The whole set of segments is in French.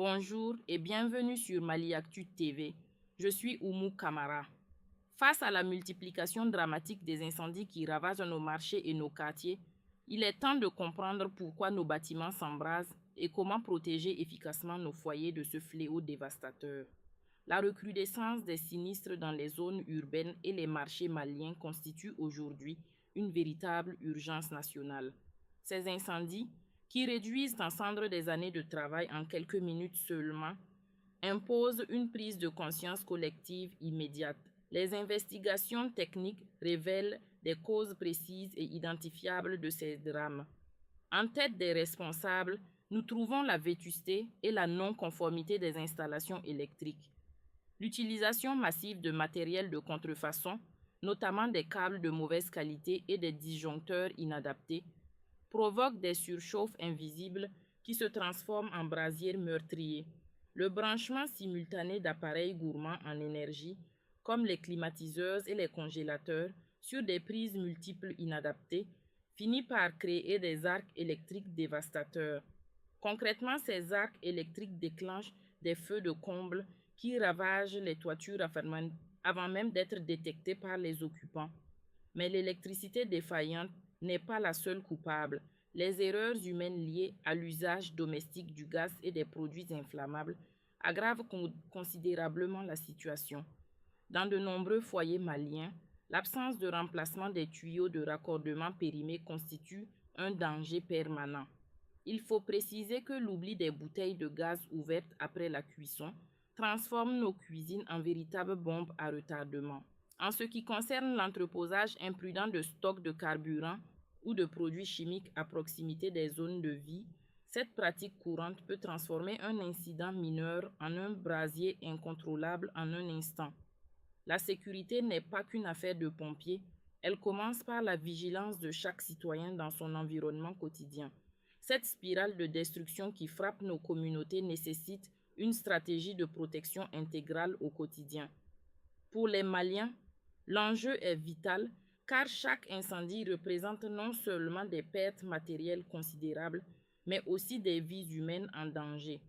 Bonjour et bienvenue sur Mali Actu TV. Je suis Oumou Kamara. Face à la multiplication dramatique des incendies qui ravagent nos marchés et nos quartiers, il est temps de comprendre pourquoi nos bâtiments s'embrasent et comment protéger efficacement nos foyers de ce fléau dévastateur. La recrudescence des sinistres dans les zones urbaines et les marchés maliens constitue aujourd'hui une véritable urgence nationale. Ces incendies, qui réduisent en cendres des années de travail en quelques minutes seulement, imposent une prise de conscience collective immédiate. Les investigations techniques révèlent des causes précises et identifiables de ces drames. En tête des responsables, nous trouvons la vétusté et la non-conformité des installations électriques. L'utilisation massive de matériel de contrefaçon, notamment des câbles de mauvaise qualité et des disjoncteurs inadaptés, provoque des surchauffes invisibles qui se transforment en brasiers meurtriers. Le branchement simultané d'appareils gourmands en énergie, comme les climatiseurs et les congélateurs, sur des prises multiples inadaptées, finit par créer des arcs électriques dévastateurs. Concrètement, ces arcs électriques déclenchent des feux de comble qui ravagent les toitures avant même d'être détectés par les occupants. Mais l'électricité défaillante n'est pas la seule coupable. Les erreurs humaines liées à l'usage domestique du gaz et des produits inflammables aggravent considérablement la situation. Dans de nombreux foyers maliens, l'absence de remplacement des tuyaux de raccordement périmés constitue un danger permanent. Il faut préciser que l'oubli des bouteilles de gaz ouvertes après la cuisson transforme nos cuisines en véritables bombes à retardement. En ce qui concerne l'entreposage imprudent de stocks de carburant ou de produits chimiques à proximité des zones de vie, cette pratique courante peut transformer un incident mineur en un brasier incontrôlable en un instant. La sécurité n'est pas qu'une affaire de pompiers, elle commence par la vigilance de chaque citoyen dans son environnement quotidien. Cette spirale de destruction qui frappe nos communautés nécessite une stratégie de protection intégrale au quotidien. Pour les Maliens, l'enjeu est vital car chaque incendie représente non seulement des pertes matérielles considérables, mais aussi des vies humaines en danger.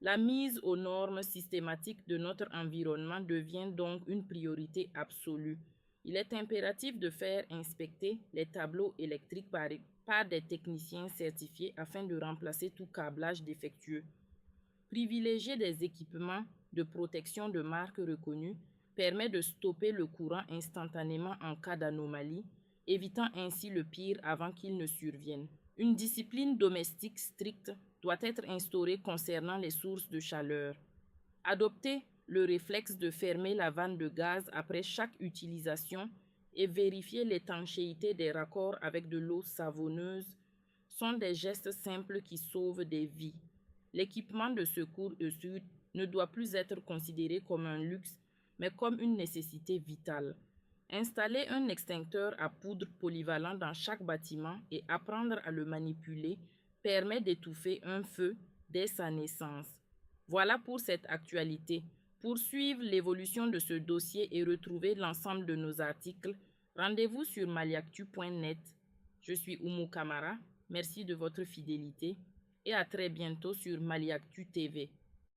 La mise aux normes systématiques de notre environnement devient donc une priorité absolue. Il est impératif de faire inspecter les tableaux électriques par des techniciens certifiés afin de remplacer tout câblage défectueux. Privilégier des équipements de protection de marque reconnus permet de stopper le courant instantanément en cas d'anomalie, évitant ainsi le pire avant qu'il ne survienne. Une discipline domestique stricte doit être instaurée concernant les sources de chaleur. Adopter le réflexe de fermer la vanne de gaz après chaque utilisation et vérifier l'étanchéité des raccords avec de l'eau savonneuse sont des gestes simples qui sauvent des vies. L'équipement de secours ne doit plus être considéré comme un luxe, mais comme une nécessité vitale. Installer un extincteur à poudre polyvalent dans chaque bâtiment et apprendre à le manipuler permet d'étouffer un feu dès sa naissance. Voilà pour cette actualité. Pour suivre l'évolution de ce dossier et retrouver l'ensemble de nos articles, rendez-vous sur maliactu.net. Je suis Oumou Kamara. Merci de votre fidélité et à très bientôt sur Mali Actu TV.